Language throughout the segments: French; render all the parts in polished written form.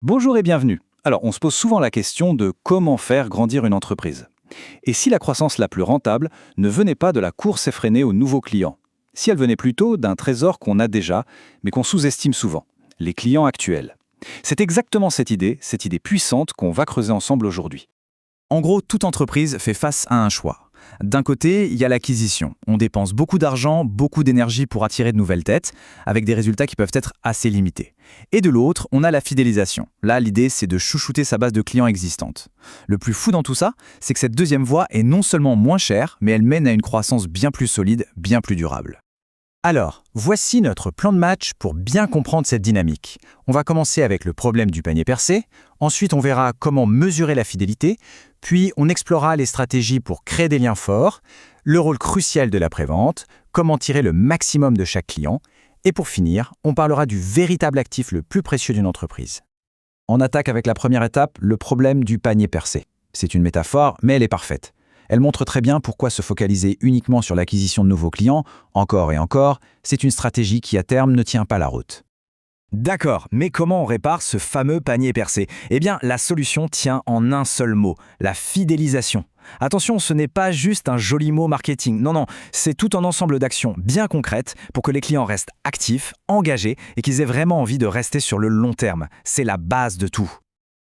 Bonjour et bienvenue. Alors, on se pose souvent la question de comment faire grandir une entreprise. Et si la croissance la plus rentable ne venait pas de la course effrénée aux nouveaux clients? Si elle venait plutôt d'un trésor qu'on a déjà, mais qu'on sous-estime souvent, les clients actuels. C'est exactement cette idée puissante qu'on va creuser ensemble aujourd'hui. En gros, toute entreprise fait face à un choix. D'un côté, il y a l'acquisition. On dépense beaucoup d'argent, beaucoup d'énergie pour attirer de nouvelles têtes, avec des résultats qui peuvent être assez limités. Et de l'autre, on a la fidélisation. Là, l'idée, c'est de chouchouter sa base de clients existante. Le plus fou dans tout ça, c'est que cette deuxième voie est non seulement moins chère, mais elle mène à une croissance bien plus solide, bien plus durable. Alors, voici notre plan de match pour bien comprendre cette dynamique. On va commencer avec le problème du panier percé, ensuite on verra comment mesurer la fidélité, puis on explorera les stratégies pour créer des liens forts, le rôle crucial de la prévente, comment tirer le maximum de chaque client, et pour finir, on parlera du véritable actif le plus précieux d'une entreprise. On attaque avec la première étape, le problème du panier percé. C'est une métaphore, mais elle est parfaite. Elle montre très bien pourquoi se focaliser uniquement sur l'acquisition de nouveaux clients, encore et encore, c'est une stratégie qui à terme ne tient pas la route. D'accord, mais comment on répare ce fameux panier percé? Eh bien, la solution tient en un seul mot, la fidélisation. Attention, ce n'est pas juste un joli mot marketing, non, c'est tout un ensemble d'actions bien concrètes pour que les clients restent actifs, engagés et qu'ils aient vraiment envie de rester sur le long terme. C'est la base de tout.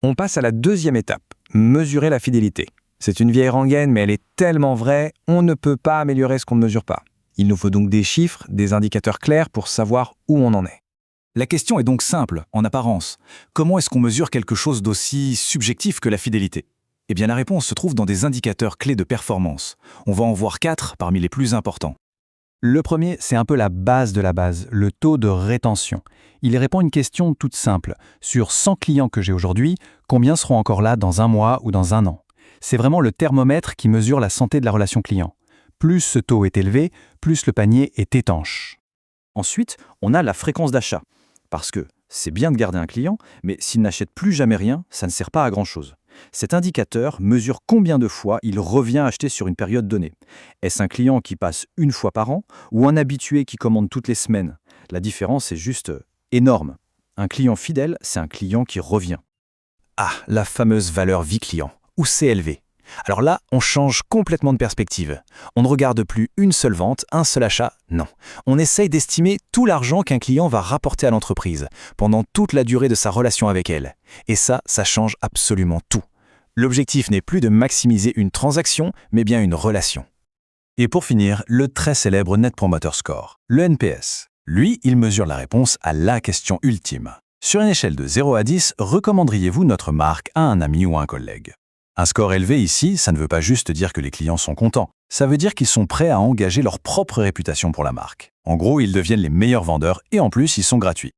On passe à la deuxième étape, mesurer la fidélité. C'est une vieille rengaine, mais elle est tellement vraie, on ne peut pas améliorer ce qu'on ne mesure pas. Il nous faut donc des chiffres, des indicateurs clairs pour savoir où on en est. La question est donc simple, en apparence. Comment est-ce qu'on mesure quelque chose d'aussi subjectif que la fidélité? Eh bien, la réponse se trouve dans des indicateurs clés de performance. On va en voir 4 parmi les plus importants. Le premier, c'est un peu la base de la base, le taux de rétention. Il répond à une question toute simple. Sur 100 clients que j'ai aujourd'hui, combien seront encore là dans un mois ou dans un an? C'est vraiment le thermomètre qui mesure la santé de la relation client. Plus ce taux est élevé, plus le panier est étanche. Ensuite, on a la fréquence d'achat. Parce que c'est bien de garder un client, mais s'il n'achète plus jamais rien, ça ne sert pas à grand-chose. Cet indicateur mesure combien de fois il revient acheter sur une période donnée. Est-ce un client qui passe une fois par an ou un habitué qui commande toutes les semaines? La différence est juste énorme. Un client fidèle, c'est un client qui revient. Ah, la fameuse valeur vie client, ou CLV. Alors là, on change complètement de perspective. On ne regarde plus une seule vente, un seul achat, non. On essaye d'estimer tout l'argent qu'un client va rapporter à l'entreprise pendant toute la durée de sa relation avec elle. Et ça change absolument tout. L'objectif n'est plus de maximiser une transaction, mais bien une relation. Et pour finir, le très célèbre Net Promoter Score, le NPS. Lui, il mesure la réponse à la question ultime. Sur une échelle de 0 à 10, recommanderiez-vous notre marque à un ami ou à un collègue? Un score élevé ici, ça ne veut pas juste dire que les clients sont contents. Ça veut dire qu'ils sont prêts à engager leur propre réputation pour la marque. En gros, ils deviennent les meilleurs vendeurs et en plus, ils sont gratuits.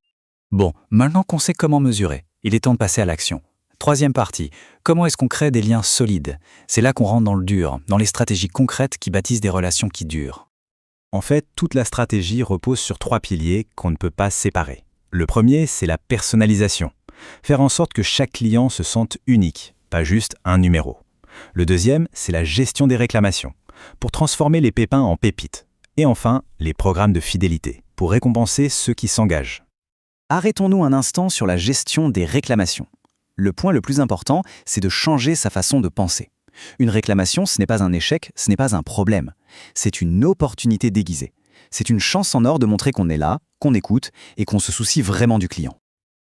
Bon, maintenant qu'on sait comment mesurer, il est temps de passer à l'action. Troisième partie, comment est-ce qu'on crée des liens solides? C'est là qu'on rentre dans le dur, dans les stratégies concrètes qui bâtissent des relations qui durent. En fait, toute la stratégie repose sur 3 piliers qu'on ne peut pas séparer. Le premier, c'est la personnalisation. Faire en sorte que chaque client se sente unique, pas juste un numéro. Le deuxième, c'est la gestion des réclamations, pour transformer les pépins en pépites. Et enfin, les programmes de fidélité, pour récompenser ceux qui s'engagent. Arrêtons-nous un instant sur la gestion des réclamations. Le point le plus important, c'est de changer sa façon de penser. Une réclamation, ce n'est pas un échec, ce n'est pas un problème. C'est une opportunité déguisée. C'est une chance en or de montrer qu'on est là, qu'on écoute et qu'on se soucie vraiment du client.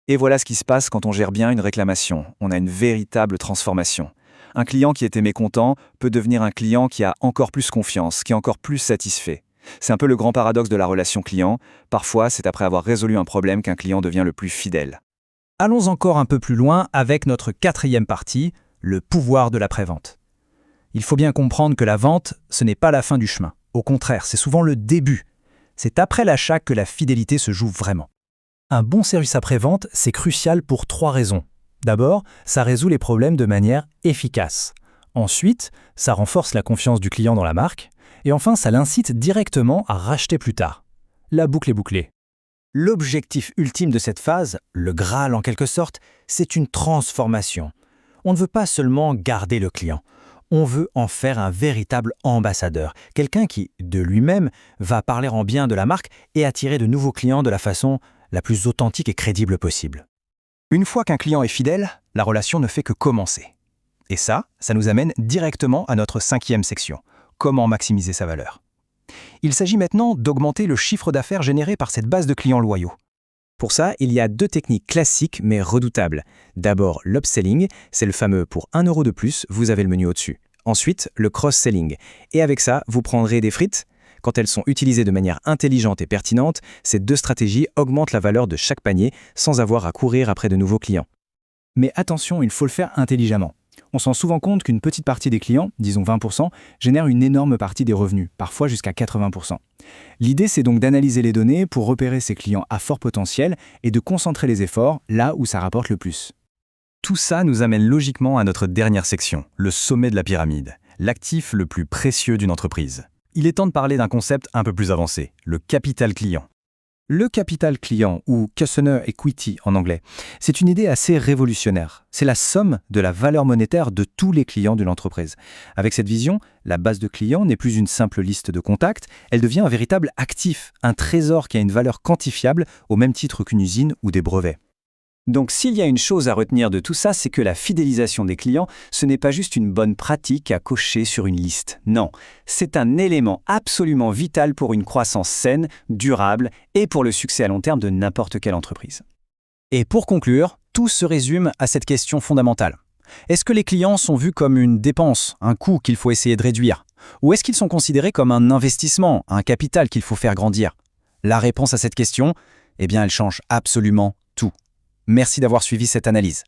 Et voilà ce qui se passe quand on gère bien une réclamation. On a une véritable transformation. Un client qui était mécontent peut devenir un client qui a encore plus confiance, qui est encore plus satisfait. C'est un peu le grand paradoxe de la relation client. Parfois, c'est après avoir résolu un problème qu'un client devient le plus fidèle. Allons encore un peu plus loin avec notre 4e partie, le pouvoir de la prévente. Il faut bien comprendre que la vente, ce n'est pas la fin du chemin. Au contraire, c'est souvent le début. C'est après l'achat que la fidélité se joue vraiment. Un bon service après-vente, c'est crucial pour 3 raisons. D'abord, ça résout les problèmes de manière efficace. Ensuite, ça renforce la confiance du client dans la marque. Et enfin, ça l'incite directement à racheter plus tard. La boucle est bouclée. L'objectif ultime de cette phase, le Graal en quelque sorte, c'est une transformation. On ne veut pas seulement garder le client. On veut en faire un véritable ambassadeur, quelqu'un qui, de lui-même, va parler en bien de la marque et attirer de nouveaux clients de la façon la plus authentique et crédible possible. Une fois qu'un client est fidèle, la relation ne fait que commencer. Et ça nous amène directement à notre 5e section. Comment maximiser sa valeur? Il s'agit maintenant d'augmenter le chiffre d'affaires généré par cette base de clients loyaux. Pour ça, il y a 2 techniques classiques mais redoutables. D'abord, l'upselling, c'est le fameux pour 1 euro de plus, vous avez le menu au-dessus. Ensuite, le cross-selling. Et avec ça, vous prendrez des frites. Quand elles sont utilisées de manière intelligente et pertinente, ces 2 stratégies augmentent la valeur de chaque panier sans avoir à courir après de nouveaux clients. Mais attention, il faut le faire intelligemment. On se rend souvent compte qu'une petite partie des clients, disons 20%, génère une énorme partie des revenus, parfois jusqu'à 80%. L'idée, c'est donc d'analyser les données pour repérer ces clients à fort potentiel et de concentrer les efforts là où ça rapporte le plus. Tout ça nous amène logiquement à notre dernière section, le sommet de la pyramide, l'actif le plus précieux d'une entreprise. Il est temps de parler d'un concept un peu plus avancé, le capital client. Le capital client, ou Customer Equity en anglais, c'est une idée assez révolutionnaire. C'est la somme de la valeur monétaire de tous les clients de l'entreprise. Avec cette vision, la base de clients n'est plus une simple liste de contacts, elle devient un véritable actif, un trésor qui a une valeur quantifiable au même titre qu'une usine ou des brevets. Donc s'il y a une chose à retenir de tout ça, c'est que la fidélisation des clients, ce n'est pas juste une bonne pratique à cocher sur une liste. Non, c'est un élément absolument vital pour une croissance saine, durable et pour le succès à long terme de n'importe quelle entreprise. Et pour conclure, tout se résume à cette question fondamentale. Est-ce que les clients sont vus comme une dépense, un coût qu'il faut essayer de réduire? Ou est-ce qu'ils sont considérés comme un investissement, un capital qu'il faut faire grandir? La réponse à cette question, eh bien, elle change absolument tout. Merci d'avoir suivi cette analyse.